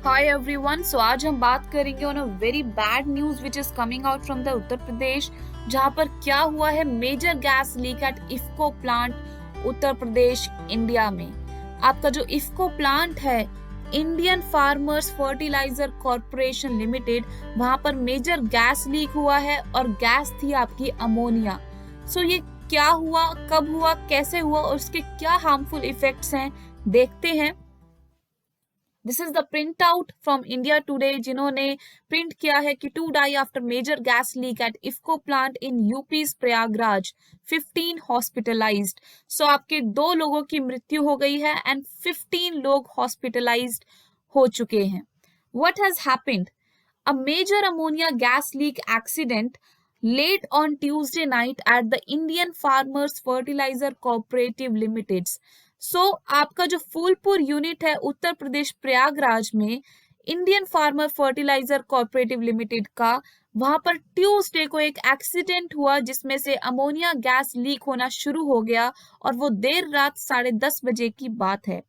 Hi everyone. सो आज हम बात करेंगे on a very bad news which is coming out from the Uttar Pradesh, जहां पर क्या हुआ है, major gas leak at IFFCO plant Uttar Pradesh India में। आपका जो इफ्को प्लांट है, Indian farmers fertiliser corporation limited, वहां पर मेजर गैस लीक हुआ है और गैस थी आपकी अमोनिया। सो ये क्या हुआ, कब हुआ, कैसे हुआ और उसके क्या हार्मफुल इफेक्ट्स हैं, देखते हैं। This is the print out from India Today, जिन्होंने प्रिंट किया है कि two die after major gas leak at IFFCO plant in UP's Prayagraj, 15 hospitalised. So आपके 2 लोगों की मृत्यु हो गई है एंड 15 लोग हॉस्पिटलाइज्ड हो चुके हैं। What has happened? A major ammonia gas leak accident late on Tuesday night at the Indian Farmers Fertilizer Cooperative Limited. आपका जो फूलपुर यूनिट है उत्तर प्रदेश प्रयागराज में, Indian farmer fertilizer cooperative limited का, वहां पर ट्यूसडे को एक एक्सीडेंट हुआ जिसमें से अमोनिया गैस लीक होना शुरू हो गया और वो देर रात 10:30 बजे की बात है।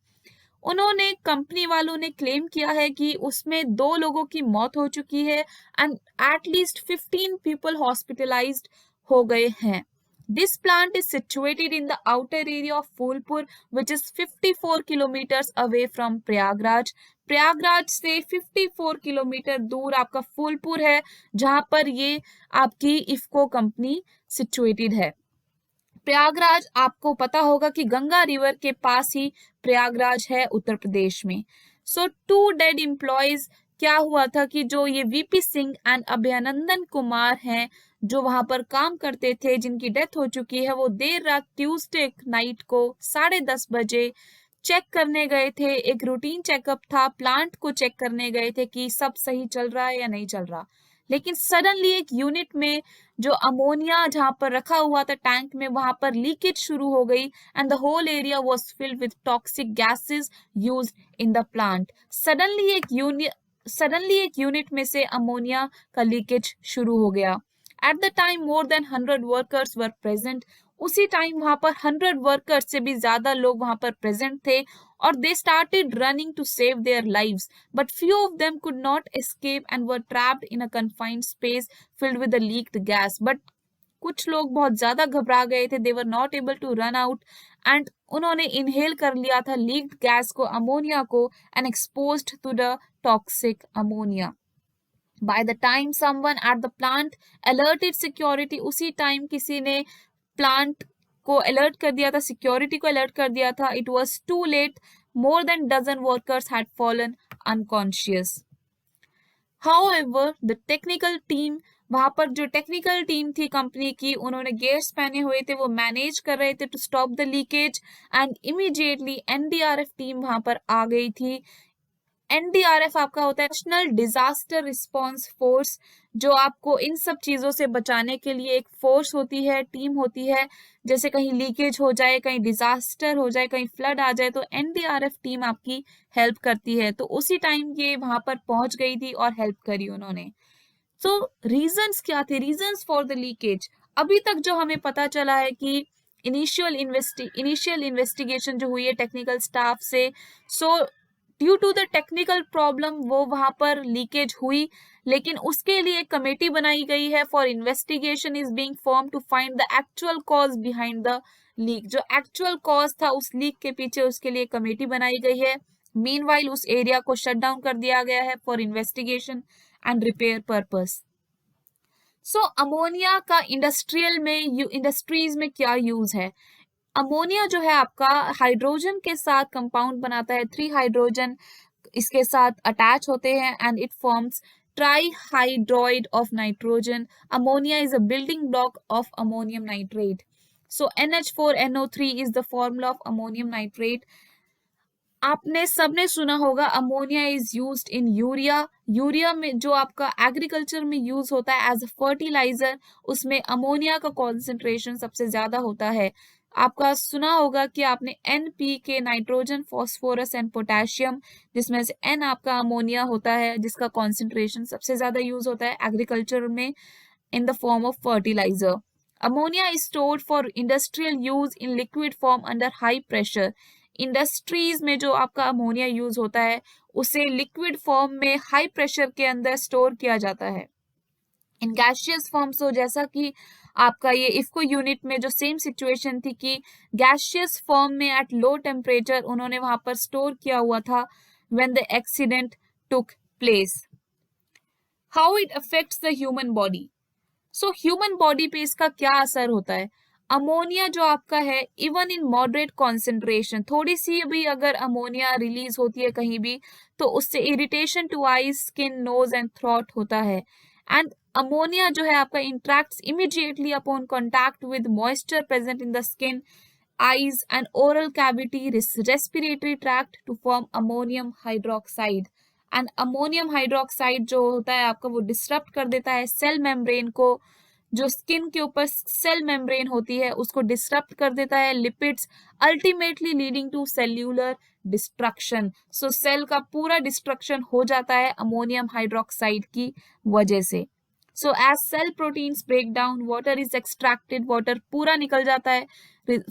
उन्होंने, कंपनी वालों ने क्लेम किया है कि उसमें 2 लोगों की मौत हो चुकी है एंड एटलीस्ट 15 पीपल हॉस्पिटलाइज्ड हो गए हैं। This plant is situated in the outer area of Phulpur which is 54 kilometres away from Prayagraj. Prayagraj से 54 किलोमीटर दूर आपका फूलपुर है, जहां पर ये आपकी इफ्को कंपनी सिचुएटेड है। प्रयागराज, आपको पता होगा कि गंगा रिवर के पास ही प्रयागराज है उत्तर प्रदेश में। सो 2 डेड एम्प्लॉयज, क्या हुआ था कि जो ये वीपी सिंह एंड अभयानंदन कुमार हैं, जो वहां पर काम करते थे, जिनकी डेथ हो चुकी है, वो देर रात ट्यूसडे नाइट को 10:30 बजे चेक करने गए थे। एक रूटीन चेकअप था, प्लांट को चेक करने गए थे कि सब सही चल रहा है या नहीं चल रहा। लेकिन सडनली एक यूनिट में जो अमोनिया जहां पर रखा हुआ था टैंक में, वहां पर लीकेज शुरू हो गई and the whole area was filled with toxic gases used in the plant. Suddenly एक यूनिट में से अमोनिया का लीकेज शुरू हो गया। At the time more than 100 workers were present. उसी टाइम वहां पर 100 वर्कर्स से भी ज्यादा लोग वहां पर प्रेजेंट थे और they started running to save their lives, but few of them could not escape and were trapped in a confined space filled with the leaked gas. But कुछ लोग बहुत ज्यादा घबरा गए थे, they were not able to run out and उन्होंने inhale कर लिया था leaked gas को, अमोनिया को, and exposed to the toxic ammonia. By the time someone at the plant alerted security, उसी टाइम किसी ने प्लांट को अलर्ट कर दिया था, सिक्योरिटी को अलर्ट कर दिया था। It was too late, more than dozen workers had fallen unconscious. However the technical team, वहां पर जो टेक्निकल टीम थी कंपनी की, उन्होंने गेयर्स पहने हुए थे, वो मैनेज कर रहे थे to stop the leakage and immediately NDRF team वहां पर आ गई थी। एनडीआरएफ आपका होता है नेशनल डिजास्टर रिस्पांस फोर्स, जो आपको इन सब चीजों से बचाने के लिए एक फोर्स होती है, टीम होती है। जैसे कहीं लीकेज हो जाए, कहीं डिजास्टर हो जाए, कहीं फ्लड आ जाए, तो एनडीआरएफ टीम आपकी हेल्प करती है। तो उसी टाइम ये वहां पर पहुंच गई थी और हेल्प करी उन्होंने। सो रीजंस क्या थे, रीजंस फॉर द लीकेज? अभी तक जो हमें पता चला है कि इनिशियल इन्वेस्टिगेशन जो हुई है टेक्निकल स्टाफ से, so due to the technical problem वो वहां पर लीकेज हुई, लेकिन उसके लिए एक कमेटी बनाई गई है for investigation is being form to find the actual cause behind the leak. जो एक्चुअल कॉज था उस लीक के पीछे, उसके लिए कमेटी बनाई गई है। मीनवाइल उस एरिया को शट डाउन कर दिया गया है for investigation and repair purpose. So ammonia का इंडस्ट्रीज में क्या यूज है? अमोनिया जो है आपका हाइड्रोजन के साथ कंपाउंड बनाता है, 3 हाइड्रोजन इसके साथ अटैच होते हैं and it forms trihydride of nitrogen. Ammonia is a building block of ammonium nitrate. So NH4NO3 is the formula of ammonium nitrate. आपने सबने सुना होगा ammonia is used in urea. Urea में जो आपका एग्रीकल्चर में यूज होता है एज अ फर्टिलाइजर, उसमें अमोनिया का कॉन्सेंट्रेशन सबसे ज्यादा होता है। आपका सुना होगा कि आपने NPK, nitrogen, phosphorus and potassium, जिसमें से N आपका अमोनिया होता है, जिसका कॉन्सेंट्रेशन सबसे ज्यादा यूज होता है एग्रीकल्चर में in the form of fertilizer. Ammonia is stored for industrial use in liquid form under high pressure. Industries में जो आपका अमोनिया यूज होता है उसे लिक्विड फॉर्म में हाई प्रेशर के अंदर स्टोर किया जाता है। इन गैशियस फॉर्म, सो जैसा कि आपका ये इफको यूनिट में जो सेम सिचुएशन थी कि गैशियस फॉर्म में एट लो टेम्परेचर उन्होंने वहां पर स्टोर किया हुआ था when the accident took place. How it affects the human body. So human body पे इसका क्या असर होता है। अमोनिया जो आपका है, इवन इन मॉडरेट कॉन्सेंट्रेशन, थोड़ी सी भी अगर अमोनिया रिलीज होती है कहीं भी तो उससे irritation to eyes, skin, nose and throat होता है। एंड अमोनिया जो है आपका interacts immediately upon contact with moisture present in the skin, eyes and oral cavity, respiratory tract to form ammonium hydroxide. And ammonium hydroxide जो होता है आपका वो डिस्टर्ब कर देता है सेल मेम्ब्रेन को, जो स्किन के ऊपर सेल मेम्ब्रेन होती है उसको डिस्टर्ब कर देता है, lipids, ultimately leading to cellular destruction. So cell का पूरा डिस्ट्रक्शन हो जाता है अमोनियम हाइड्रोक्साइड की वजह से। So as cell proteins break down, water is extracted, water पूरा निकल जाता है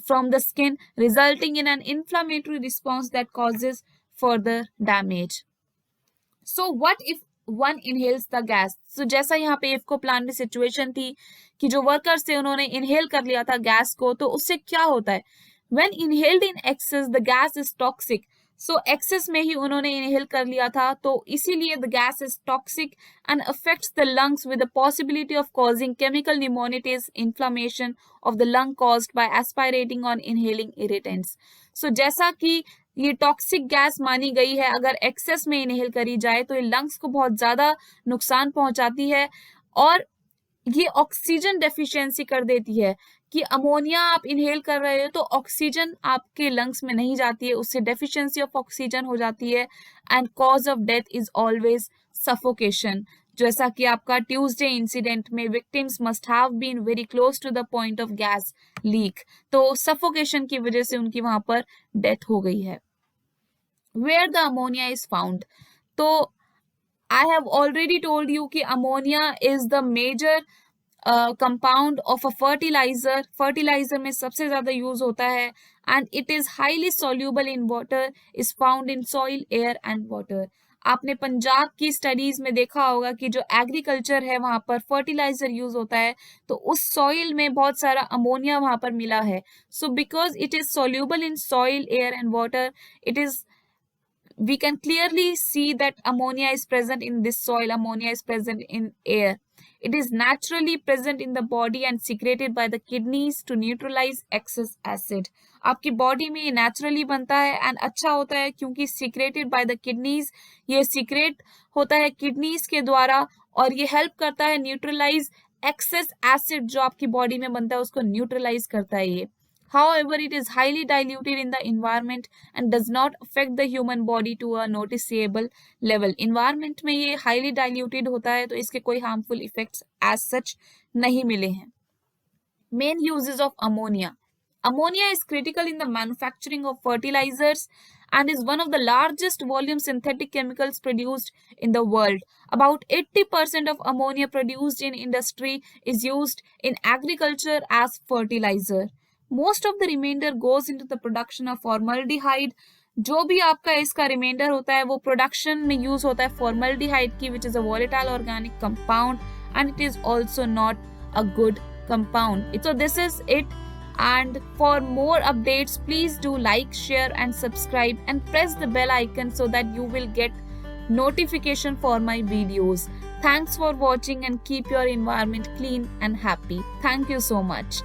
from the skin, resulting in an inflammatory response that causes further damage. So what if one inhales the gas? So जैसा यहाँ पे इफको प्लांट में situation थी कि जो वर्कर्स थे उन्होंने इनहेल कर लिया था गैस को, तो उससे क्या होता है, when inhaled in excess the gas is toxic. So excess में ही उन्होंने इनहेल कर लिया था, तो इसीलिए the gas is toxic and affects the lungs with the possibility of causing chemical pneumonitis, inflammation of the lung caused by aspirating on inhaling irritants. So जैसा कि ये टॉक्सिक गैस मानी गई है, अगर एक्सेस में इनहेल करी जाए तो ये लंग्स को बहुत ज्यादा नुकसान पहुंचाती है और ये ऑक्सीजन डेफिशिएंसी कर देती है कि अमोनिया आप इनहेल कर रहे हो तो ऑक्सीजन आपके लंग्स में नहीं जाती है, उससे डेफिशिएंसी ऑफ ऑक्सीजन हो जाती है and cause of death is always suffocation. जैसा कि आपका ट्यूसडे इंसिडेंट में victims must have been very close to the point of gas leak, तो सफोकेशन की वजह से उनकी वहां पर डेथ हो गई है। Where the ammonia is found, तो I have already told you कि ammonia is the major compound of a fertilizer. Fertilizer में सबसे ज्यादा यूज होता है and it is highly soluble in water, is found in soil, air and water. आपने पंजाब की studies में देखा होगा कि जो एग्रीकल्चर है वहां पर फर्टिलाइजर यूज होता है तो उस सॉइल में बहुत सारा अमोनिया वहां पर मिला है। So because it is soluble in soil, air and water, it is we can clearly see that ammonia is present in this soil, ammonia is present in air. It is naturally present in the body and secreted by the kidneys to neutralize excess acid. आपकी body में ये naturally बनता है and अच्छा होता है क्योंकि secreted by the kidneys, ये secrete होता है किडनीज के द्वारा और ये हेल्प करता है न्यूट्रलाइज एक्सेस एसिड जो आपकी बॉडी में बनता है उसको न्यूट्रलाइज करता है ये। However, it is highly diluted in the environment and does not affect the human body to a noticeable level. Environment में ये highly diluted होता है तो इसके कोई harmful effects as such नहीं मिले हैं। Main uses of ammonia. Ammonia is critical in the manufacturing of fertilizers and is one of the largest volume synthetic chemicals produced in the world. About 80% of ammonia produced in industry is used in agriculture as fertilizer. Most of the remainder goes into the production of formaldehyde. जो भी आपका इसका reminder होता है वो production में use होता है फॉर्मल्डिहाइड की, which is a volatile organic compound and it is also not a good compound. So this is it, and for more updates please do like, share and subscribe and press the bell icon so that you will get notification for my videos. Thanks for watching and keep your environment clean and happy. Thank you so much.